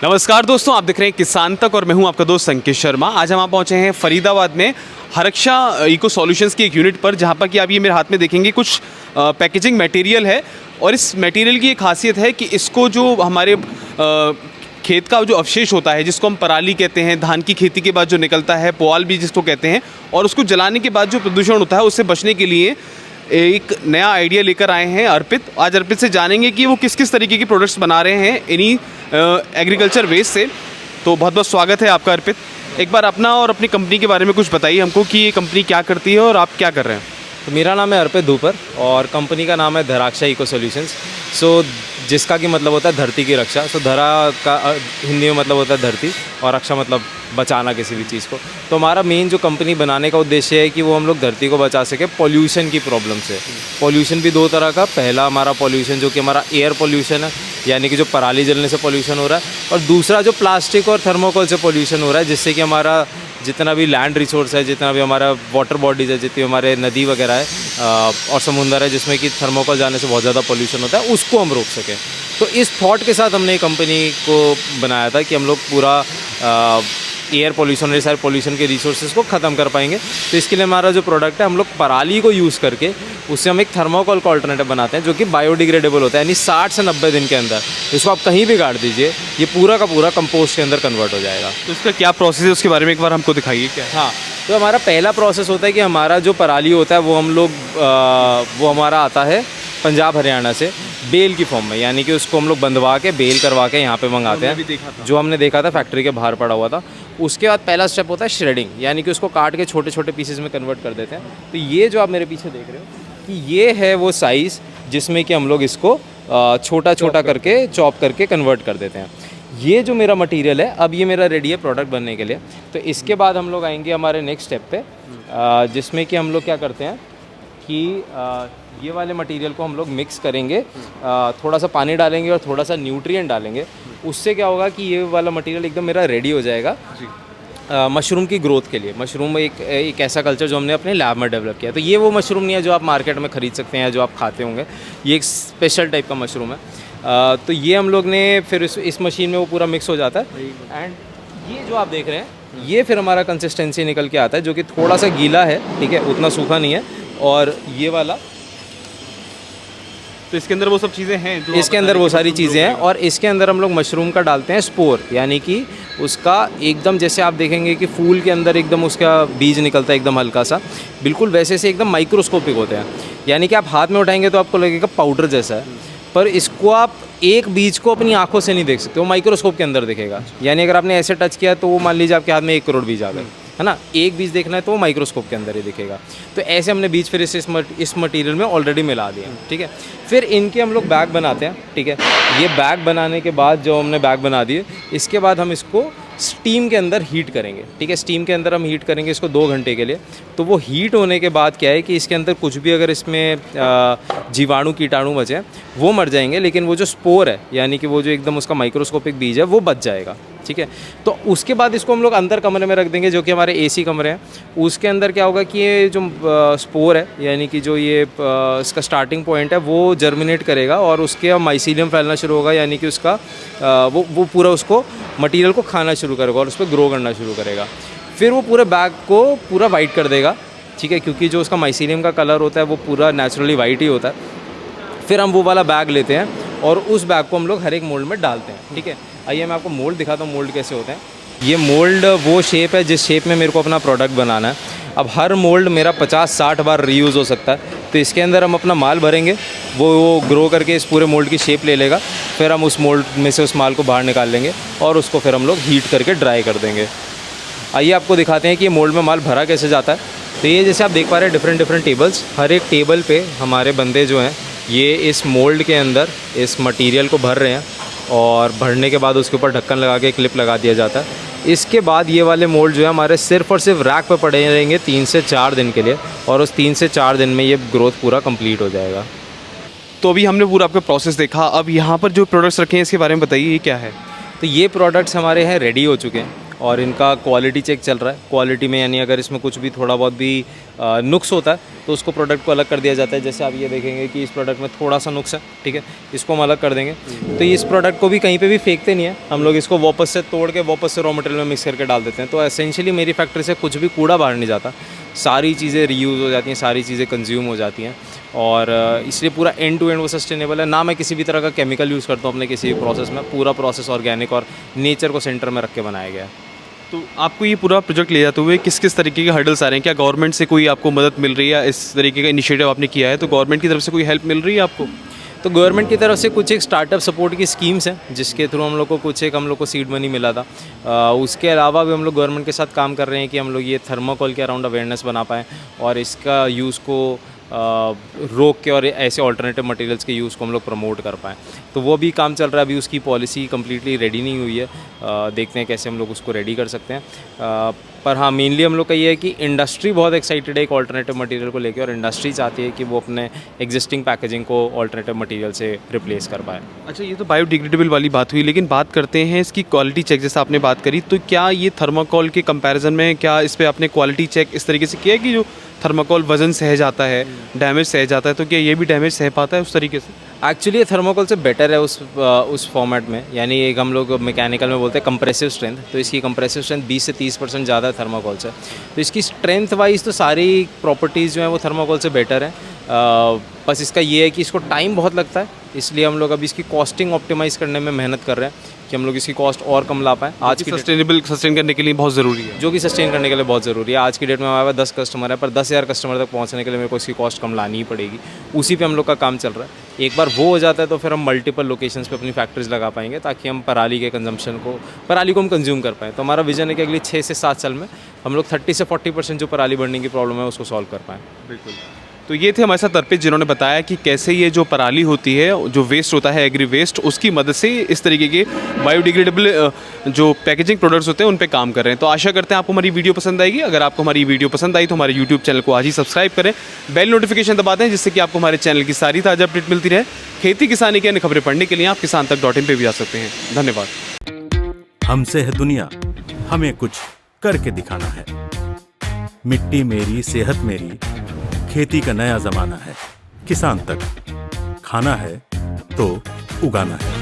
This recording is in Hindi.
नमस्कार दोस्तों, आप देख रहे हैं किसान तक और मैं हूं आपका दोस्त संकेत शर्मा। आज हम आप पहुंचे हैं फरीदाबाद में हरक्षा इको सॉल्यूशंस की एक यूनिट पर, जहां पर कि आप ये मेरे हाथ में देखेंगे कुछ पैकेजिंग मटेरियल है। और इस मटेरियल की एक खासियत है कि इसको जो हमारे खेत का जो अवशेष होता है, जिसको हम पराली कहते हैं, धान की खेती के बाद जो निकलता है, पुआल भी जिसको कहते हैं, और उसको जलाने के बाद जो प्रदूषण होता है, उससे बचने के लिए एक नया आइडिया लेकर आए हैं अर्पित। आज अर्पित से जानेंगे कि वो किस किस तरीके के प्रोडक्ट्स बना रहे हैं इन्हीं एग्रीकल्चर वेस्ट से। तो बहुत बहुत स्वागत है आपका अर्पित। एक बार अपना और अपनी कंपनी के बारे में कुछ बताइए हमको कि ये कंपनी क्या करती है और आप क्या कर रहे हैं। तो मेरा नाम है अर्पित धूपर और कंपनी का नाम है धराक्षा इको सॉल्यूशंस। जिसका कि मतलब होता है धरती की रक्षा। धरा का हिंदी में मतलब होता है धरती और रक्षा मतलब बचाना किसी भी चीज़ को। तो हमारा मेन जो कंपनी बनाने का उद्देश्य है कि वो हम लोग धरती को बचा सके पॉल्यूशन की प्रॉब्लम से। पॉल्यूशन भी दो तरह का, पहला हमारा पॉल्यूशन जो कि हमारा एयर पॉल्यूशन है, यानी कि जो पराली जलने से पॉल्यूशन हो रहा है, और दूसरा जो प्लास्टिक और थर्मोकोल से पॉल्यूशन हो रहा है, जिससे कि हमारा जितना भी लैंड रिसोर्स है, जितना भी हमारा वाटर बॉडीज़ है, जितनी हमारे नदी वगैरह है और समुंदर है, जिसमें कि थर्मोकोल जाने से बहुत ज़्यादा पॉल्यूशन होता है, उसको हम रोक सकें। तो इस थॉट के साथ हमने कंपनी को बनाया था कि हम लोग पूरा एयर पॉल्यूशन और सारे पॉल्यूशन के रिसोर्सेज को ख़त्म कर पाएंगे। तो इसके लिए हमारा जो प्रोडक्ट है, हम लोग पराली को यूज़ करके उससे हम एक थर्मोकोल का अल्टरनेटिव बनाते हैं जो कि बायोडिग्रेडेबल होता है, यानी 60 से 90 दिन के अंदर इसको आप कहीं भी गाड़ दीजिए, ये पूरा का पूरा कंपोस्ट के अंदर कन्वर्ट हो जाएगा। तो इसका क्या प्रोसेस है, उसके बारे में एक बार हमको दिखाइए क्या है। हाँ, तो हमारा पहला प्रोसेस होता है कि हमारा जो पराली होता है वो हमारा आता है पंजाब हरियाणा से बेल की फॉर्म में, यानी कि उसको हम लोग बंधवा के बेल करवा के यहाँ पे मंगाते हैं। जो हमने देखा था फैक्ट्री के बाहर पड़ा हुआ था। उसके बाद पहला स्टेप होता है श्रेडिंग, यानी कि उसको काट के छोटे छोटे पीसेस में कन्वर्ट कर देते हैं। तो ये जो आप मेरे पीछे देख रहे हो कि ये है वो साइज़ जिसमें कि हम लोग इसको छोटा छोटा करके चॉप करके कन्वर्ट कर देते हैं। ये जो मेरा मटेरियल है, अब ये मेरा रेडी है प्रोडक्ट बनने के लिए। तो इसके बाद हम लोग आएंगे हमारे नेक्स्ट स्टेप पे, जिसमें कि हम लोग क्या करते हैं कि ये वाले मटेरियल को हम लोग मिक्स करेंगे, थोड़ा सा पानी डालेंगे और थोड़ा सा न्यूट्रिएंट डालेंगे। उससे क्या होगा कि ये वाला मटेरियल एकदम मेरा रेडी हो जाएगा मशरूम की ग्रोथ के लिए। मशरूम एक ऐसा कल्चर जो हमने अपने लैब में डेवलप किया। तो ये वो मशरूम नहीं है जो आप मार्केट में ख़रीद सकते हैं या जो आप खाते होंगे, ये एक स्पेशल टाइप का मशरूम है। तो ये हम लोग ने फिर इस मशीन में वो पूरा मिक्स हो जाता है। एंड ये जो आप देख रहे हैं, ये फिर हमारा कंसिस्टेंसी निकल के आता है जो कि थोड़ा सा गीला है, ठीक है, उतना सूखा नहीं है। और ये वाला, तो इसके अंदर वो सब चीज़ें हैं जो इसके अंदर वो सारी चीज़ें हैं। और इसके अंदर हम लोग मशरूम का डालते हैं स्पोर, यानी कि उसका एकदम जैसे आप देखेंगे कि फूल के अंदर एकदम उसका बीज निकलता है एकदम हल्का सा, बिल्कुल वैसे से एकदम माइक्रोस्कोपिक होते हैं। यानी कि आप हाथ में उठाएंगे तो आपको लगेगा पाउडर जैसा है, पर इसको आप एक बीज को अपनी आंखों से नहीं देख सकते, वो माइक्रोस्कोप के अंदर दिखेगा। यानी अगर आपने ऐसे टच किया तो वो मान लीजिए आपके हाथ में 1 करोड़ बीज आ गए, है ना। एक बीज देखना है तो वो माइक्रोस्कोप के अंदर ही दिखेगा। तो ऐसे हमने बीज फिर इस मटेरियल में ऑलरेडी मिला दिए, ठीक है। फिर इनके हम लोग बैग बनाते हैं, ठीक है। ये बैग बनाने के बाद जो हमने बैग बना दिए, इसके बाद हम इसको स्टीम के अंदर हीट करेंगे, ठीक है। स्टीम के अंदर हम हीट करेंगे इसको 2 घंटे के लिए। तो वो हीट होने के बाद क्या है कि इसके अंदर कुछ भी अगर इसमें जीवाणु कीटाणु बचे वो मर जाएंगे, लेकिन वो जो स्पोर है, यानी कि वो जो एकदम उसका माइक्रोस्कोपिक बीज है, वो बच जाएगा, ठीक है। तो उसके बाद इसको हम लोग अंदर कमरे में रख देंगे जो कि हमारे एसी कमरे हैं। उसके अंदर क्या होगा कि ये जो स्पोर है, यानी कि जो ये इसका स्टार्टिंग पॉइंट है, वो जर्मिनेट करेगा और उसके माइसीलियम फैलना शुरू होगा, यानी कि उसका वो पूरा उसको मटेरियल को खाना शुरू करेगा और उस पर ग्रो करना शुरू करेगा। फिर वो पूरे बैग को पूरा वाइट कर देगा, ठीक है, क्योंकि जो उसका माइसीलियम का कलर होता है वो पूरा नेचुरली वाइट ही होता है। फिर हम वो वाला बैग लेते हैं और उस बैग को हम लोग हर एक मोल्ड में डालते हैं, ठीक है। आइए मैं आपको मोल्ड दिखाता हूँ, मोल्ड कैसे होते हैं। ये मोल्ड वो शेप है जिस शेप में मेरे को अपना प्रोडक्ट बनाना है। अब हर मोल्ड मेरा 50-60 बार रीयूज़ हो सकता है। तो इसके अंदर हम अपना माल भरेंगे, वो ग्रो करके इस पूरे मोल्ड की शेप ले लेगा। फिर हम उस मोल्ड में से उस माल को बाहर निकाल लेंगे और उसको फिर हम लोग हीट करके ड्राई कर देंगे। आइए आपको दिखाते हैं कि ये मोल्ड में माल भरा कैसे जाता है। तो ये जैसे आप देख पा रहे हैं डिफरेंट टेबल्स, हर एक टेबल पे हमारे बंदे जो हैं ये इस मोल्ड के अंदर इस मटेरियल को भर रहे हैं और भरने के बाद उसके ऊपर ढक्कन लगा के क्लिप लगा दिया जाता है। इसके बाद ये वाले मोल्ड जो है हमारे सिर्फ और सिर्फ रैक पे पड़े रहेंगे 3 से 4 दिन के लिए, और उस 3 से 4 दिन में ये ग्रोथ पूरा कंप्लीट हो जाएगा। तो अभी हमने पूरा आपका प्रोसेस देखा। अब यहाँ पर जो प्रोडक्ट्स रखे हैं इसके बारे में बताइए, ये क्या है। तो ये प्रोडक्ट्स हमारे हैं रेडी हो चुके हैं और इनका क्वालिटी चेक चल रहा है। क्वालिटी में यानी अगर इसमें कुछ भी थोड़ा बहुत भी नुक्स होता है तो उसको प्रोडक्ट को अलग कर दिया जाता है। जैसे आप ये देखेंगे कि इस प्रोडक्ट में थोड़ा सा नुक्स है, ठीक है, इसको हम अलग कर देंगे। तो इस प्रोडक्ट को भी कहीं पे भी फेंकते नहीं है, हम लोग इसको वापस से तोड़ के वापस से रॉ मटेरियल में मिक्स करके डाल देते हैं। तो एसेंशियली मेरी फैक्ट्री से कुछ भी कूड़ा बाहर नहीं जाता, सारी चीज़ें रीयूज़ हो जाती हैं, सारी चीज़ें कंज्यूम हो जाती हैं। और इसलिए पूरा एंड टू एंड वो सस्टेनेबल है। ना मैं किसी भी तरह का केमिकल यूज़ करता हूँ अपने किसी भी प्रोसेस में, पूरा प्रोसेस ऑर्गेनिक और नेचर को सेंटर में रख के बनाया गया है। तो आपको ये पूरा प्रोजेक्ट ले जाते हुए किस किस तरीके के हर्डल्स आ रहे हैं? क्या गवर्नमेंट से कोई आपको मदद मिल रही है या इस तरीके का इनिशिएटिव आपने किया है तो गवर्नमेंट की तरफ से कोई हेल्प मिल रही है आपको? तो गवर्नमेंट की तरफ से कुछ एक स्टार्टअप सपोर्ट की स्कीम्स हैं जिसके थ्रू हम लोग को कुछ एक हम लोग को सीड मनी मिला था। उसके अलावा भी हम लोग गवर्नमेंट के साथ काम कर रहे हैं कि हम लोग ये थर्माकोल के अराउंड अवेयरनेस बना पाएँ और इसका यूज़ को रोक के और ऐसे ऑल्टरनेटिव मटेरियल्स के यूज़ को हम लोग प्रमोट कर पाएँ। तो वो भी काम चल रहा है, अभी उसकी पॉलिसी कम्प्लीटली रेडी नहीं हुई है। देखते हैं कैसे हम लोग उसको रेडी कर सकते हैं। पर हाँ, मेनली हम लोग का ये है कि इंडस्ट्री बहुत एक्साइटेड है एक ऑल्टरनेटिव मटेरियल को लेकर और इंडस्ट्री चाहती है कि वो अपने एग्जिस्टिंग पैकेजिंग को ऑल्टरनेटिव मटेरियल से रिप्लेस कर पाए। अच्छा, ये तो बायोडिग्रेडेबल वाली बात हुई, लेकिन बात करते हैं इसकी क्वालिटी चेक। जैसे आपने बात करी, तो क्या ये थर्माकोल के कंपैरिजन में क्या इस पर आपने क्वालिटी चेक इस तरीके से किया है कि जो थर्माकोल वजन सह जाता है, डैमेज सह जाता है, तो क्या ये भी डैमेज सह पाता है उस तरीके से? एक्चुअली ये थर्माकोल से बेटर है उस फॉर्मेट में, यानी एक हम लोग मैकेनिकल में बोलते हैं कंप्रेसिव स्ट्रेंथ। तो इसकी कंप्रेसिव स्ट्रेंथ 20 से 30% ज़्यादा है थर्माकोल से। तो इसकी स्ट्रेंथ वाइज तो सारी प्रॉपर्टीज़ जो हैं वो थर्माकोल से बेटर है। बस इसका ये है कि इसको टाइम बहुत लगता है, इसलिए हम लोग अभी इसकी कॉस्टिंग ऑप्टिमाइज़ करने में मेहनत कर रहे हैं कि हम लोग इसकी कॉस्ट और कम ला पाएँ। आज की सस्टेन करने के लिए बहुत ज़रूरी है, जो कि सस्टेन करने के लिए बहुत ज़रूरी है। आज की डेट में हमारे पास 10 कस्टमर है, पर 10,000 कस्टमर तक पहुंचने के लिए मेरे को इसकी कॉस्ट कम लानी ही पड़ेगी। उसी पे हम लोग का काम चल रहा है। एक बार वो हो जाता है तो फिर हम मल्टीपल लोकेशंस पे अपनी फैक्ट्रीज लगा पाएंगे ताकि हम पराली के कंजम्पशन को पराली को हम कंज्यूम कर पाएँ। तो हमारा विजन है कि अगले 6 से 7 साल में हम लोग 30 से 40% जो पराली बर्निंग की प्रॉब्लम है उसको सॉल्व कर पाएँ। बिल्कुल। तो ये थे हमारे साथ अर्पित, जिन्होंने बताया कि कैसे ये जो पराली होती है, जो वेस्ट होता है एग्री वेस्ट, उसकी मदद से इस तरीके के बायोडिग्रेडेबल जो पैकेजिंग प्रोडक्ट्स होते हैं उन पे काम कर रहे हैं। तो आशा करते हैं आपको हमारी वीडियो पसंद आएगी। अगर आपको हमारी वीडियो पसंद आई तो हमारे यूट्यूब चैनल को आज ही सब्सक्राइब करें, बेल नोटिफिकेशन दबा दें, जिससे कि आपको हमारे चैनल की सारी ताज़ा अपडेट मिलती रहे। खेती किसानी की अन्य खबरें पढ़ने के लिए आप kisan-tak.in पे भी आ सकते हैं। धन्यवाद। हमसे है दुनिया, हमें कुछ करके दिखाना है। मिट्टी मेरी, सेहत मेरी, खेती का नया जमाना है। किसान तक, खाना है तो उगाना है।